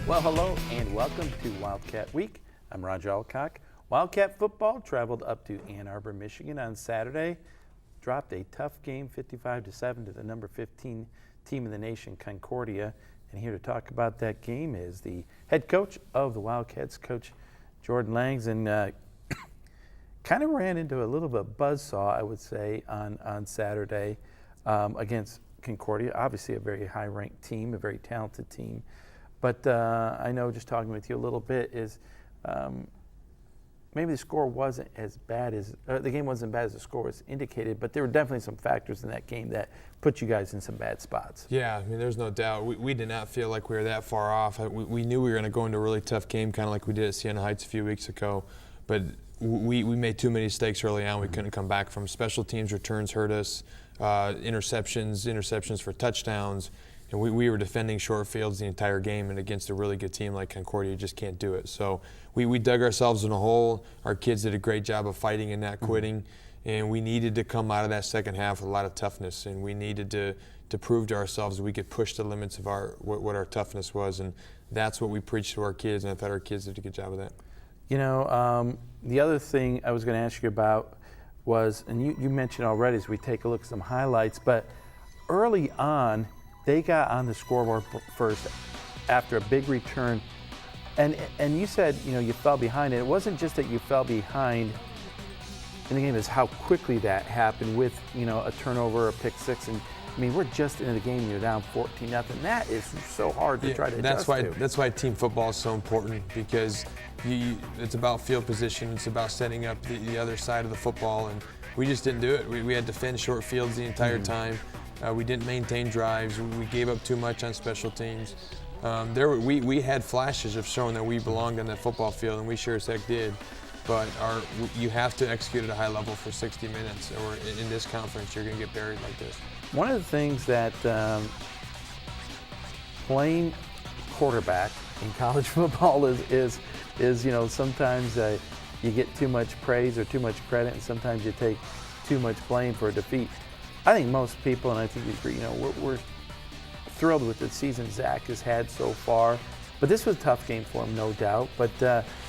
Well, hello and welcome to Wildcat Week. I'm Roger Alcock. Wildcat football traveled up to Ann Arbor, Michigan on Saturday, dropped a tough game 55-7 to the number 15 team in the nation, Concordia. And here to talk about that game is the head coach of the Wildcats, Coach Jordan Langs, and kind of ran into a little bit of buzzsaw, I would say, on Saturday against Concordia. Obviously a very high-ranked team, a very talented team. But I know, just talking with you a little bit, is maybe the score wasn't as bad as the game wasn't as bad as the score was indicated, but there were definitely some factors in that game that put you guys in some bad spots. Yeah, I mean, there's no doubt. We did not feel like we were that far off. We knew we were going to go into a really tough game, kind of like we did at Siena Heights a few weeks ago, but we made too many mistakes early on. We couldn't come back from. Special teams returns hurt us, interceptions for touchdowns. And we were defending short fields the entire game, and against a really good team like Concordia, you just can't do it. So we dug ourselves in a hole. Our kids did a great job of fighting and not quitting, and we needed to come out of that second half with a lot of toughness, and we needed to prove to ourselves that we could push the limits of what our toughness was, and that's what we preached to our kids, and I thought our kids did a good job of that. You know, the other thing I was going to ask you about was, and you mentioned already as we take a look at some highlights, but early on, they got on the scoreboard first after a big return, and you said, you know, you fell behind. And it wasn't just that you fell behind in the game; it's how quickly that happened with, you know, a turnover, a pick six, and I mean, we're just into the game. You're down 14-0. That is so hard to try to adjust to. That's why team football is so important, because it's about field position. It's about setting up the other side of the football, and we just didn't do it. We had to defend short fields the entire time. We didn't maintain drives. We gave up too much on special teams. We had flashes of showing that we belonged on that football field, and we sure as heck did. But you have to execute at a high level for 60 minutes, or in this conference, you're going to get buried like this. One of the things that playing quarterback in college football is you know, sometimes you get too much praise or too much credit, and sometimes you take too much blame for a defeat. I think most people, and I think we agree, you know, we're thrilled with the season Zach has had so far. But this was a tough game for him, no doubt. But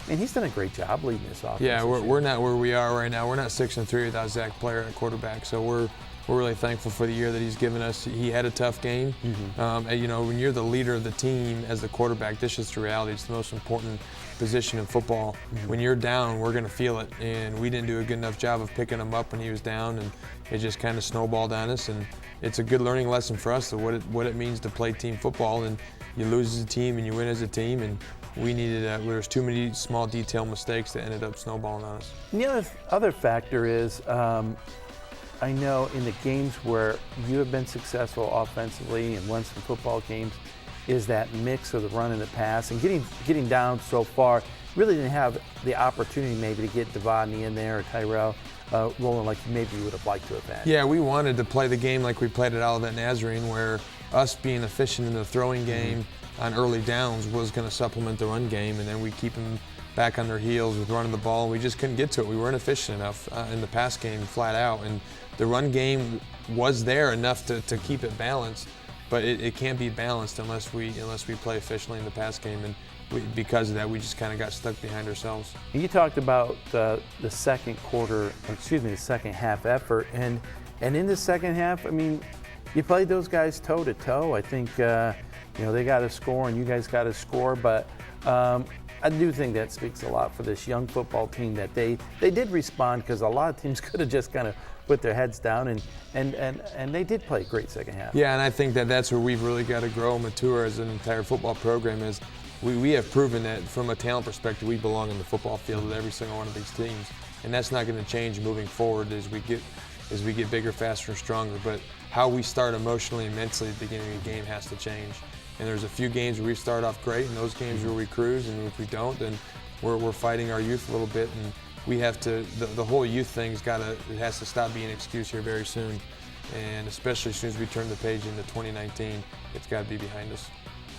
he's done a great job leading this offense. Yeah, we're not where we are right now. We're not 6-3 without Zach Player at quarterback. So we're really thankful for the year that he's given us. He had a tough game. You know, when you're the leader of the team as the quarterback, this is the reality. It's the most important position in football. When you're down, we're going to feel it. And we didn't do a good enough job of picking him up when he was down, and it just kind of snowballed on us. And it's a good learning lesson for us of what it means to play team football. And you lose as a team and you win as a team. And we needed there's too many small detail mistakes that ended up snowballing on us. And the other factor is, I know in the games where you have been successful offensively and won some football games, is that mix of the run and the pass, and getting down so far. Really didn't have the opportunity maybe to get Devontae in there or Tyrell rolling like maybe you would have liked to have had. Yeah, we wanted to play the game like we played at Olivet Nazarene, where us being efficient in the throwing game on early downs was going to supplement the run game, and then we keep them back on their heels with running the ball, and we just couldn't get to it. We weren't efficient enough in the pass game, flat out, and the run game was there enough to keep it balanced, but it can't be balanced unless we play efficiently in the pass game, and because of that, we just kind of got stuck behind ourselves. And you talked about the second half effort, and in the second half, I mean, you played those guys toe to toe. I think you know, they got to score and you guys got to score, but I do think that speaks a lot for this young football team, that they did respond, because a lot of teams could have just kind of put their heads down, and they did play a great second half. Yeah, and I think that's where we've really got to grow and mature as an entire football program. Is we have proven that from a talent perspective, we belong in the football field with every single one of these teams, and that's not going to change moving forward as we get bigger, faster, and stronger. But how we start emotionally and mentally at the beginning of the game has to change. And there's a few games where we start off great, and those games where we cruise, and if we don't, then we're fighting our youth a little bit, and we have to. The whole youth thing's has to stop being an excuse here very soon, and especially as soon as we turn the page into 2019, it's got to be behind us.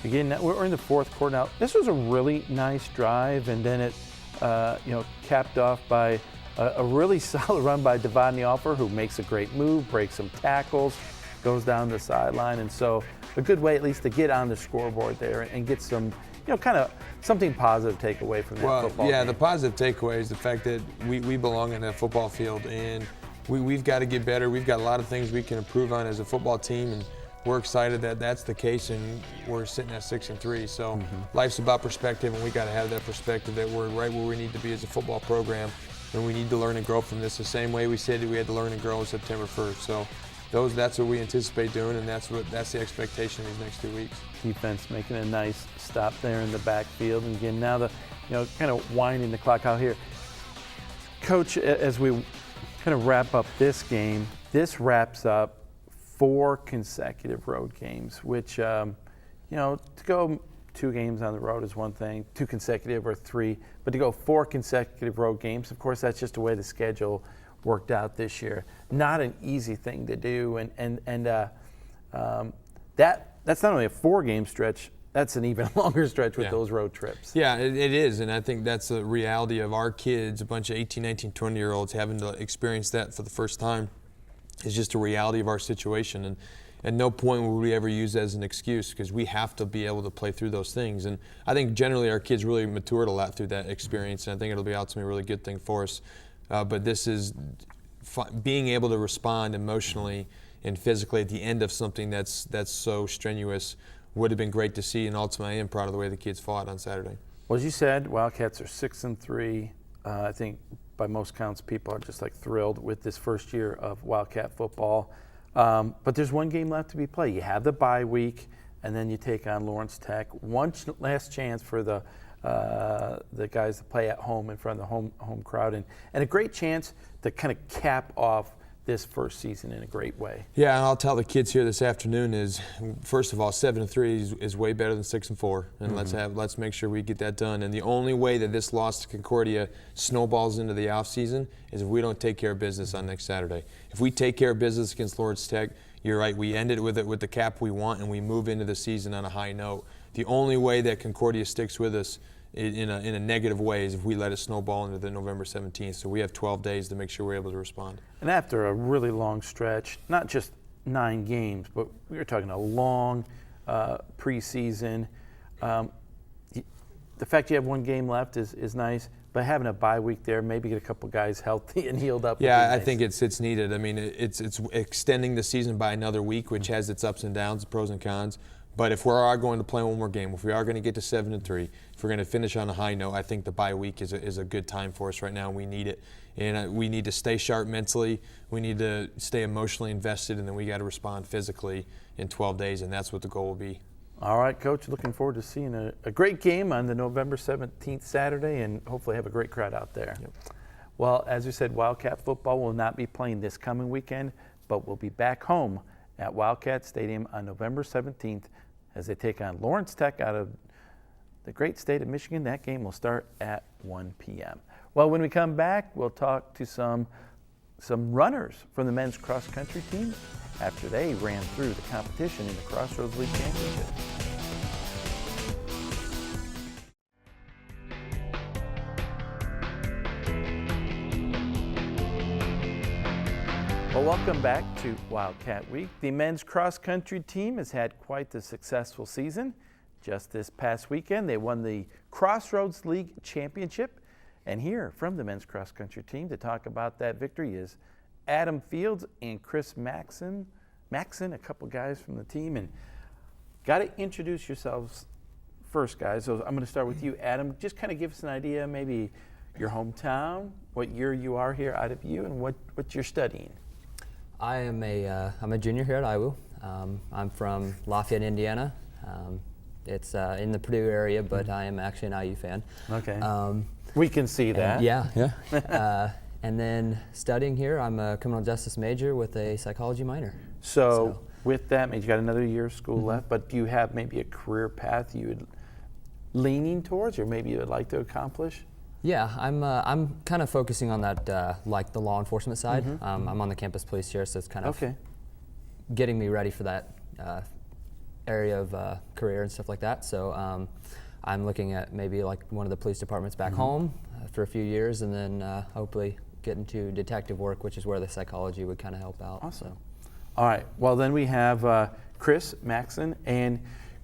Again, we're in the fourth quarter now. This was a really nice drive, and then it, you know, capped off by a really solid run by Devontae, who makes a great move, breaks some tackles, goes down the sideline, and so a good way at least to get on the scoreboard there and get some, kind of something positive to take away from that football game. The positive takeaway is the fact that we belong in that football field, and we've got to get better. We've got a lot of things we can improve on as a football team, and we're excited that that's the case, and we're sitting at 6-3. So life's about perspective, and we got to have that perspective that we're right where we need to be as a football program, and we need to learn and grow from this the same way we said that we had to learn and grow on September 1st. So that's what we anticipate doing, and that's the expectation these next 2 weeks. Defense making a nice stop there in the backfield, and again now kind of winding the clock out here. Coach, as we kind of wrap up this game, this wraps up 4 consecutive road games, which to go 2 games on the road is one thing, 2 consecutive or 3, but to go 4 consecutive road games, of course, that's just the way the schedule worked out this year. Not an easy thing to do, and that's not only a 4-game stretch, that's an even longer stretch with those road trips. Yeah, it is, and I think that's the reality of our kids, a bunch of 18, 19, 20-year-olds having to experience that for the first time. It's just a reality of our situation, and at no point will we ever use that as an excuse, because we have to be able to play through those things. And I think generally our kids really matured a lot through that experience, and I think it'll be ultimately a really good thing for us. But this is being able to respond emotionally and physically at the end of something that's so strenuous would have been great to see, and ultimately I am proud of the way the kids fought on Saturday. Well, as you said, Wildcats are 6-3. I think by most counts, people are just thrilled with this first year of Wildcat football. But there's 1 game left to be played. You have the bye week, and then you take on Lawrence Tech. One last chance for the guys to play at home in front of the home crowd, and a great chance to kind of cap off this first season in a great way. Yeah, and I'll tell the kids here this afternoon is, first of all, 7-3 is way better than 6-4, and let's make sure we get that done. And the only way that this loss to Concordia snowballs into the off season is if we don't take care of business on next Saturday. If we take care of business against Lawrence Tech, you're right, we end it with the cap we want, and we move into the season on a high note. The only way that Concordia sticks with us in a negative way is if we let it snowball into the November 17th. So we have 12 days to make sure we're able to respond. And after a really long stretch, not just 9 games, but we were talking a long preseason. The fact you have 1 game left is nice, but having a bye week there, maybe get a couple guys healthy and healed up. Yeah, nice. I think it's needed. I mean, it's extending the season by another week, which has its ups and downs, pros and cons. But if we are going to play 1 more game, if we are going to get to 7-3, if we're going to finish on a high note, I think the bye week is a good time for us right now, and we need it. And we need to stay sharp mentally, we need to stay emotionally invested, and then we got to respond physically in 12 days, and that's what the goal will be. All right, Coach, looking forward to seeing a great game on the November 17th Saturday, and hopefully have a great crowd out there. Yep. Well, as we said, Wildcat football will not be playing this coming weekend, but we'll be back home at Wildcat Stadium on November 17th as they take on Lawrence Tech out of the great state of Michigan. That game will start at 1 p.m. Well, when we come back, we'll talk to some runners from the men's cross-country team after they ran through the competition in the Crossroads League Championship. Well, welcome back to Wildcat Week. The men's cross-country team has had quite the successful season. Just this past weekend, they won the Crossroads League Championship. And here from the men's cross-country team to talk about that victory is Adam Fields and Chris Maxon, a couple guys from the team. And got to introduce yourselves first, guys. So I'm going to start with you, Adam. Just kind of give us an idea, maybe your hometown, what year you are here out of you, and what you're studying. I'm a junior here at IWU. I'm from Lafayette, Indiana. It's in the Purdue area, but I am actually an IU fan. Okay. We can see that. Yeah. And then studying here, I'm a criminal justice major with a psychology minor. So with that, you got another year of school left, but do you have maybe a career path you would leaning towards, or maybe you would like to accomplish? Yeah, I'm kind of focusing on that, like the law enforcement side. I'm on the campus police here, so it's kind of getting me ready for that area of career and stuff like that. So I'm looking at maybe like one of the police departments back home for a few years, and then hopefully get into detective work, which is where the psychology would kind of help out. Awesome. So. All right. Well, then we have Chris Maxon. And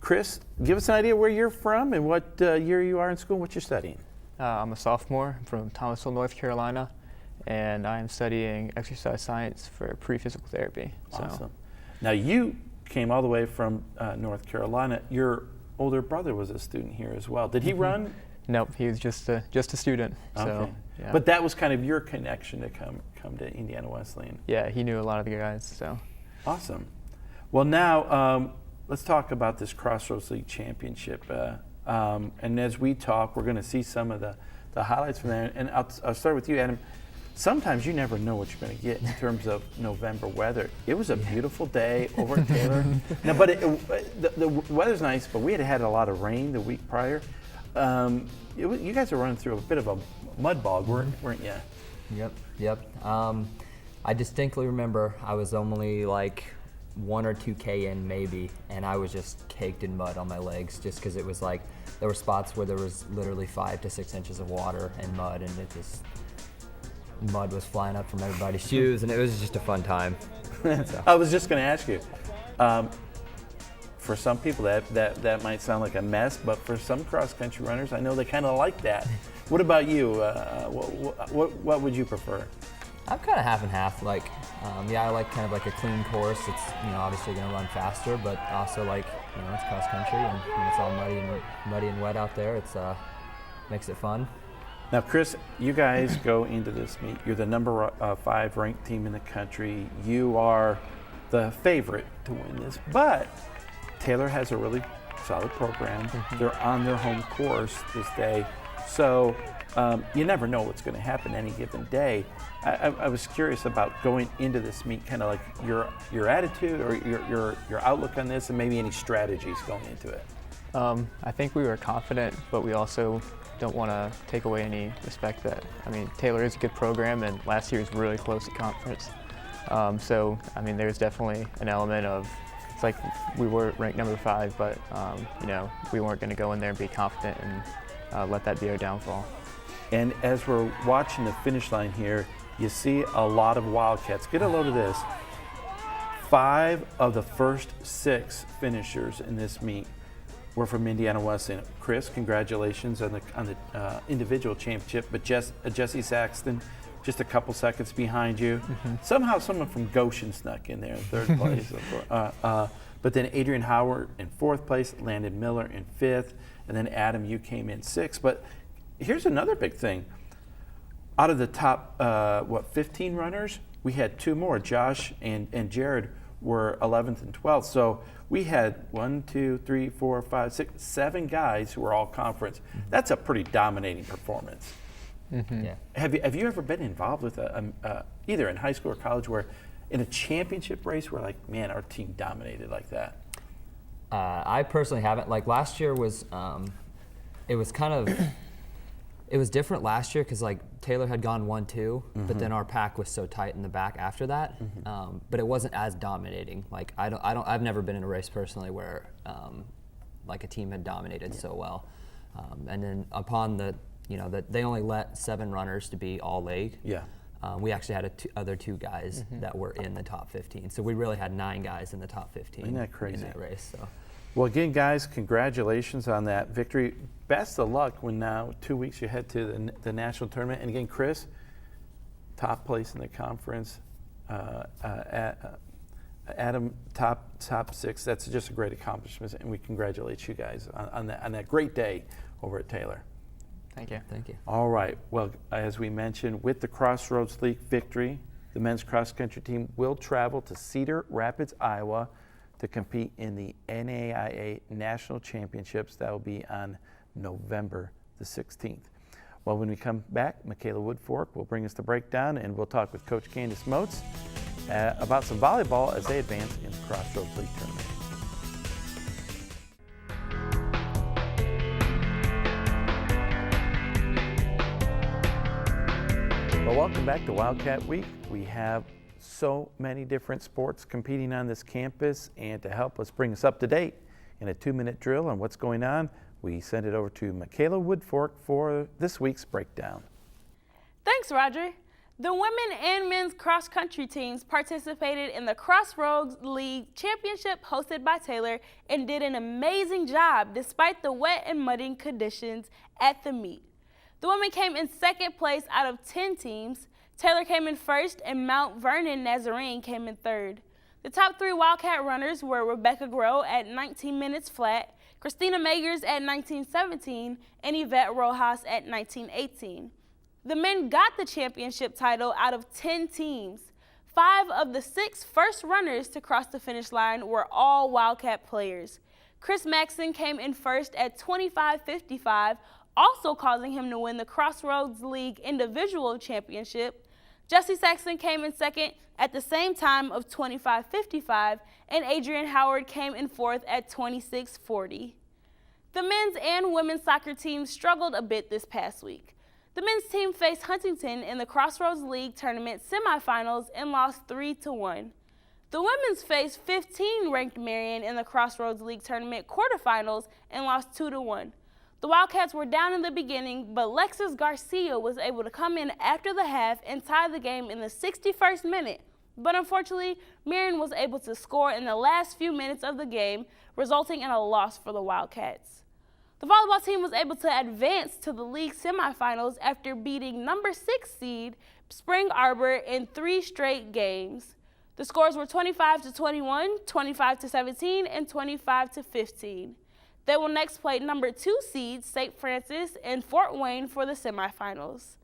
Chris, give us an idea where you're from and what year you are in school, what you're studying. I'm a sophomore from Thomasville, North Carolina, and I am studying exercise science for pre-physical therapy. Awesome. Now you came all the way from North Carolina. Your older brother was a student here as well. Did he run? Nope, he was just a student. Okay. So, yeah. But that was kind of your connection to come to Indiana Wesleyan. Yeah, he knew a lot of the guys. So. Awesome. Well, now let's talk about this Crossroads League championship. And as we talk, we're going to see some of the highlights from there. And I'll start with you, Adam. Sometimes you never know what you're going to get in terms of November weather. It was a beautiful day over at Taylor. Now, but the weather's nice, but we had a lot of rain the week prior. You guys are running through a bit of a mud bog, weren't you? Yep. I distinctly remember I was only like 1 or 2K in maybe, and I was just caked in mud on my legs just because it was like there were spots where there was literally 5 to 6 inches of water and mud, and mud was flying up from everybody's shoes, and it was just a fun time. So. I was just going to ask you, for some people that might sound like a mess, but for some cross-country runners, I know they kind of like that. What about you? What would you prefer? I'm kind of half and half. Like, I like kind of like a clean course. It's obviously going to run faster, but also like it's cross country and it's all muddy and wet out there. It's makes it fun. Now, Chris, you guys go into this meet. You're the number 5 ranked team in the country. You are the favorite to win this, but Taylor has a really solid program. They're on their home course this day, so you never know what's going to happen any given day. I was curious about going into this meet, kind of like your attitude or your outlook on this, and maybe any strategies going into it. I think we were confident, but we also don't want to take away any respect that, Taylor is a good program, and last year was really close at conference. So, there's definitely an element of, it's like we were ranked number 5, but, we weren't going to go in there and be confident and let that be our downfall. And as we're watching the finish line here, you see a lot of Wildcats. Get a load of this. 5 of the first 6 finishers in this meet were from Indiana Wesleyan. Chris, congratulations on the individual championship, but Jesse Saxton, just a couple seconds behind you. Somehow someone from Goshen snuck in there in 3rd place. But then Adrian Howard in 4th place, Landon Miller in 5th, and then Adam, you came in 6th. But here's another big thing. Out of the top, 15 runners, we had 2 more. Josh and Jared were 11th and 12th. So we had 7 guys who were all conference. That's a pretty dominating performance. Yeah. Have you ever been involved with either in high school or college where in a championship race where like, man, our team dominated like that? I personally haven't. Like last year was, it was kind of, it was different last year because like Taylor had gone 1-2, but then our pack was so tight in the back after that. But it wasn't as dominating. Like I've never been in a race personally where like a team had dominated so well. And then upon that they only let 7 runners to be all league. Yeah. We actually had other 2 guys that were in the top 15. So we really had 9 guys in the top 15. Isn't that crazy? In that race. So. Well, again, guys, congratulations on that victory. Best of luck when now 2 weeks you head to the national tournament. And again, Chris, top place in the conference. Adam, top 6. That's just a great accomplishment, and we congratulate you guys on that great day over at Taylor. Thank you. Thank you. All right. Well, as we mentioned, with the Crossroads League victory, the men's cross-country team will travel to Cedar Rapids, Iowa, to compete in the NAIA National Championships. That will be on November the 16th. Well, when we come back, Mikala Woodfork will bring us the breakdown, and we'll talk with Coach Candace Moats about some volleyball as they advance in the Crossroads League tournament. Well, welcome back to Wildcat Week. We have so many different sports competing on this campus, and to help us bring us up to date in a 2-minute drill on what's going on, we send it over to Mikala Woodfork for this week's breakdown. Thanks, Roger. The women and men's cross-country teams participated in the Crossroads League Championship hosted by Taylor and did an amazing job despite the wet and muddy conditions at the meet. The women came in second place out of 10 teams. Taylor came in first and Mount Vernon Nazarene came in third. The top 3 Wildcat runners were Rebecca Groh at 19 minutes flat, Christina Magers at 19:17, and Yvette Rojas at 19:18. The men got the championship title out of 10 teams. 5 of the 6 first runners to cross the finish line were all Wildcat players. Chris Maxon came in first at 25:55, also causing him to win the Crossroads League Individual Championship. Jesse Saxon came in second at the same time of 25:55, and Adrian Howard came in fourth at 26:40. The men's and women's soccer teams struggled a bit this past week. The men's team faced Huntington in the Crossroads League Tournament semifinals and lost 3-1. The women's faced 15th-ranked Marion in the Crossroads League Tournament quarterfinals and lost 2-1. The Wildcats were down in the beginning, but Lexus Garcia was able to come in after the half and tie the game in the 61st minute. But unfortunately, Marion was able to score in the last few minutes of the game, resulting in a loss for the Wildcats. The volleyball team was able to advance to the league semifinals after beating number 6 seed Spring Arbor in 3 straight games. The scores were 25-21, 25-17, and 25-15. They will next play number 2 seed St. Francis in Fort Wayne for the semifinals.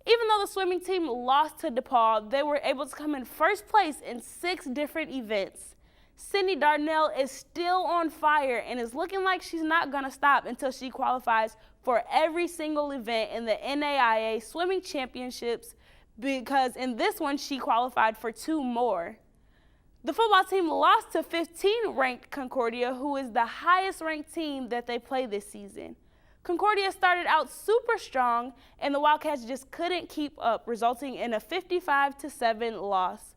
Even though the swimming team lost to DePaul, they were able to come in first place in 6 different events. Sydney Darnell is still on fire and is looking like she's not going to stop until she qualifies for every single event in the NAIA Swimming Championships, because in this one she qualified for 2 more. The football team lost to 15th-ranked Concordia, who is the highest-ranked team that they play this season. Concordia started out super strong, and the Wildcats just couldn't keep up, resulting in a 55-7 loss.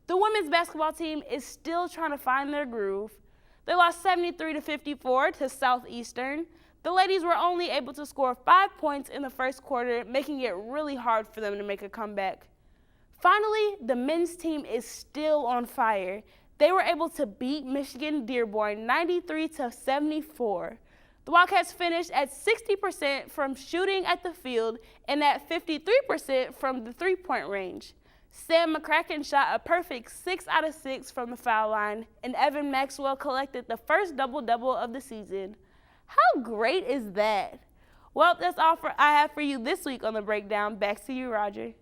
The women's basketball team is still trying to find their groove. They lost 73-54 to Southeastern. The ladies were only able to score 5 points in the first quarter, making it really hard for them to make a comeback. Finally, the men's team is still on fire. They were able to beat Michigan Dearborn 93-74. The Wildcats finished at 60% from shooting at the field and at 53% from the three-point range. Sam McCracken shot a perfect 6 out of 6 from the foul line, and Evan Maxwell collected the first double-double of the season. How great is that? Well, that's all I have for you this week on The Breakdown. Back to you, Roger.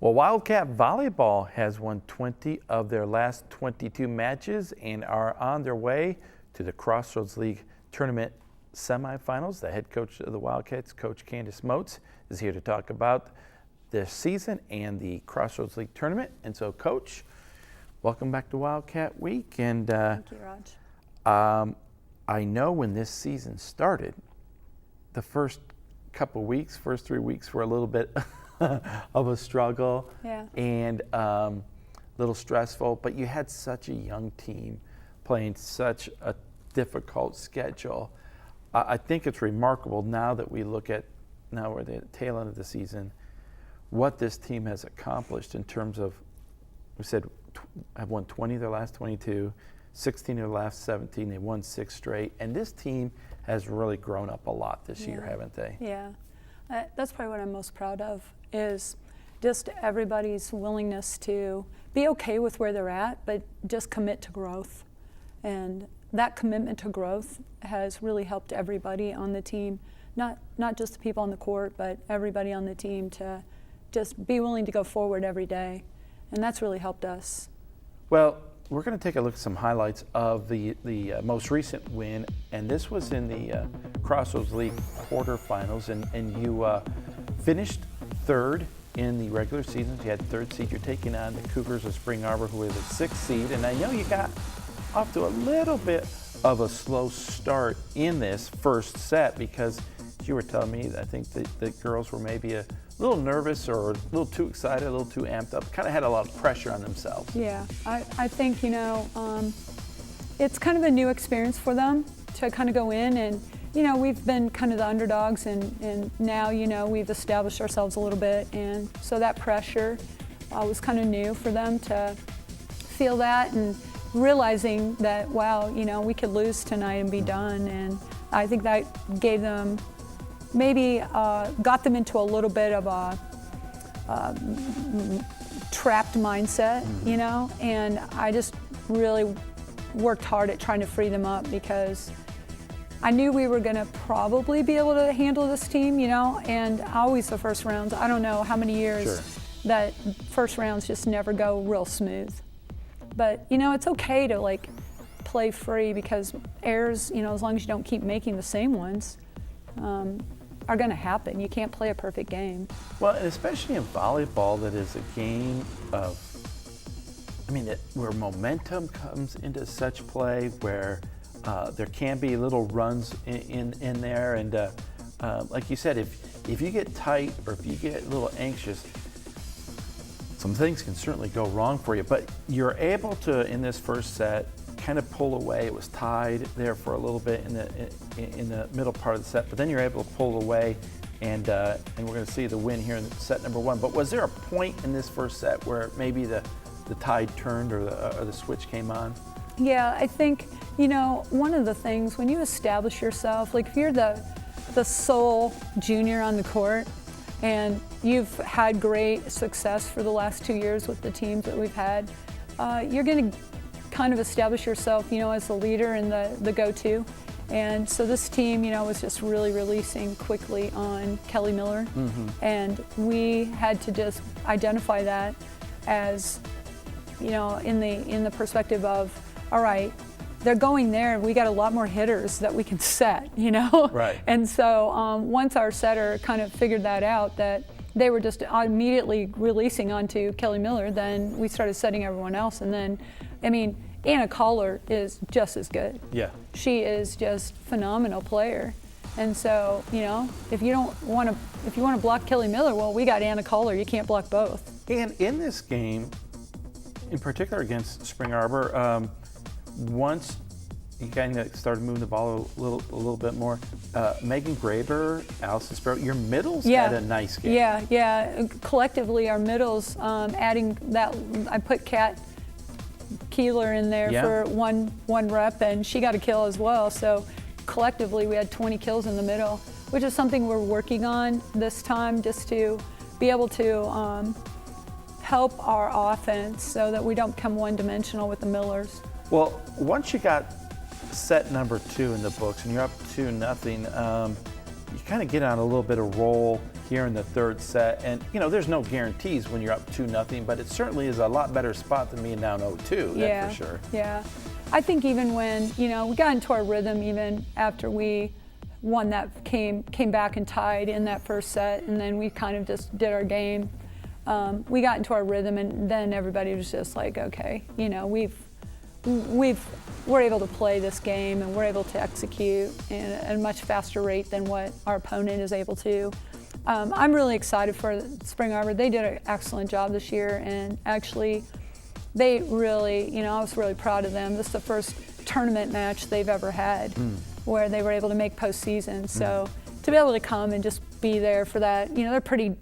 Well, Wildcat Volleyball has won 20 of their last 22 matches and are on their way to the Crossroads League Tournament semifinals. The head coach of the Wildcats, Coach Candace Moats, is here to talk about this season and the Crossroads League Tournament. And so, Coach, welcome back to Wildcat Week. And thank you, Raj. I know when this season started, the first 3 weeks were a little bit of a struggle, and a little stressful, but you had such a young team playing such a difficult schedule. I think it's remarkable now that we look at, now we're at the tail end of the season, what this team has accomplished in terms of, we said, have won 20 of their last 22, 16 of their last 17, they won 6 straight, and this team has really grown up a lot this year, haven't they? Yeah, that's probably what I'm most proud of, is just everybody's willingness to be okay with where they're at, but just commit to growth. And that commitment to growth has really helped everybody on the team, not just the people on the court, but everybody on the team to just be willing to go forward every day. And that's really helped us. Well, we're going to take a look at some highlights of the most recent win, and this was in the Crossroads League quarterfinals, and you finished 3rd in the regular season. You had 3rd seed. You're taking on the Cougars of Spring Arbor, who is a 6th seed, and I know you got off to a little bit of a slow start in this first set, because you were telling me, I think the girls were maybe a little nervous or a little too excited, a little too amped up, kind of had a lot of pressure on themselves. Yeah, I think, it's kind of a new experience for them to kind of go in you know, we've been kind of the underdogs, and now, you know, we've established ourselves a little bit, and so that pressure was kind of new for them to feel that, and realizing that, wow, you know, we could lose tonight and be done. And I think that gave them, maybe got them into a little bit of a trapped mindset, you know, and I just really worked hard at trying to free them up, because I knew we were going to probably be able to handle this team, you know, and always the first rounds, I don't know how many years that first rounds just never go real smooth. But, you know, it's okay to, like, play free, because errors, you know, as long as you don't keep making the same ones, are going to happen. You can't play a perfect game. Well, and especially in volleyball, that is a game of, I mean, where momentum comes into such play, where there can be little runs in there, and like you said, if you get tight or if you get a little anxious, some things can certainly go wrong for you. But you're able to, in this first set, kind of pull away. It was tied there for a little bit in the middle part of the set, but then you're able to pull away, and we're going to see the win here in set number 1. But was there a point in this first set where maybe the tide turned, or the switch came on? Yeah, I think, you know, one of the things when you establish yourself, like if you're the sole junior on the court, and you've had great success for the last 2 years with the teams that we've had, you're going to kind of establish yourself, you know, as the leader and the go-to. And so this team, you know, was just really releasing quickly on Kelly Miller. And we had to just identify that as, you know, in the perspective of, all right, they're going there, we got a lot more hitters that we can set, you know? Right. And so once our setter kind of figured that out, that they were just immediately releasing onto Kelly Miller, then we started setting everyone else. And then, I mean, Anna Collar is just as good. Yeah. She is just a phenomenal player. And so, you know, if you want to block Kelly Miller, well, we got Anna Collar, you can't block both. And in this game, in particular against Spring Arbor, once you kind of started moving the ball a little bit more, Megan Graber, Allison Sparrow, your middles had a nice game. Yeah. Collectively, our middles, adding that, I put Kat Keeler in there for one rep, and she got a kill as well. So collectively, we had 20 kills in the middle, which is something we're working on this time, just to be able to help our offense so that we don't become one-dimensional with the Millers. Well, once you got set number 2 in the books and you're up 2-0, you kind of get on a little bit of roll here in the third set. And, you know, there's no guarantees when you're up 2-0, but it certainly is a lot better spot than being down 0-2, that's for sure. Yeah. I think even when, you know, we got into our rhythm even after we won that, came back and tied in that first set, and then we kind of just did our game. We got into our rhythm, and then everybody was just like, okay, you know, we're able to play this game, and we're able to execute at a much faster rate than what our opponent is able to. I'm really excited for Spring Arbor. They did an excellent job this year, and actually they really, you know, I was really proud of them. This is the first tournament match they've ever had where they were able to make postseason. So to be able to come and just be there for that, you know, they're pretty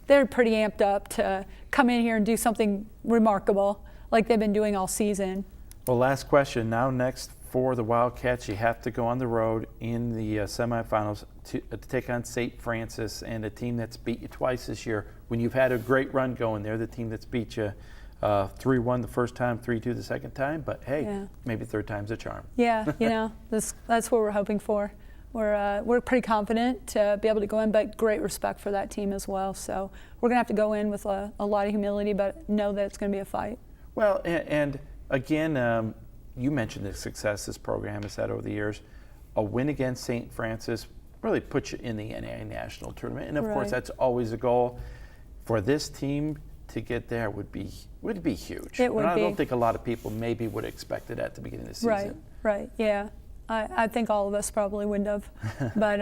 amped up to come in here and do something remarkable like they've been doing all season. Well, last question. Now next for the Wildcats, you have to go on the road in the semifinals to take on St. Francis, and a team that's beat you twice this year. When you've had a great run going, they're the team that's beat you 3-1 the first time, 3-2 the second time, but hey, maybe third time's a charm. Yeah, you know, that's what we're hoping for. We're pretty confident to be able to go in, but great respect for that team as well. So we're going to have to go in with a lot of humility, but know that it's going to be a fight. Well, and again, you mentioned the success this program has had over the years. A win against St. Francis really puts you in the NAIA National Tournament, and of course that's always a goal. For this team to get there would be huge. It would be. I don't think a lot of people maybe would expect it at the beginning of the season. Right, yeah. I think all of us probably wouldn't have. But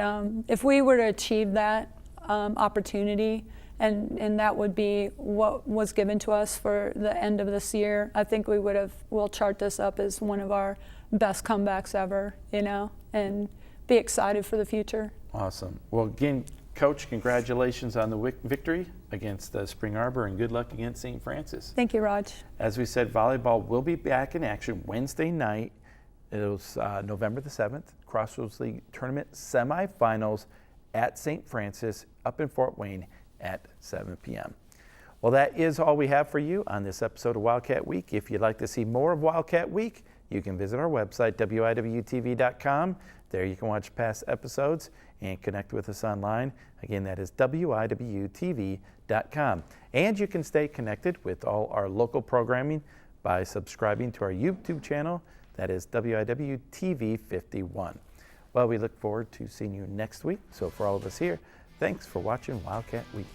if we were to achieve that opportunity, and that would be what was given to us for the end of this year, I think we'll chart this up as one of our best comebacks ever, you know, and be excited for the future. Awesome. Well, again, Coach, congratulations on the victory against Spring Arbor, and good luck against St. Francis. Thank you, Raj. As we said, volleyball will be back in action Wednesday night. It was November the 7th, Crossroads League Tournament semifinals at St. Francis up in Fort Wayne at 7 p.m. Well, that is all we have for you on this episode of Wildcat Week. If you'd like to see more of Wildcat Week, you can visit our website, wiwtv.com. There you can watch past episodes and connect with us online. Again, that is wiwtv.com. And you can stay connected with all our local programming by subscribing to our YouTube channel. That is WIWTV51. Well, we look forward to seeing you next week. So for all of us here, thanks for watching Wildcat Week.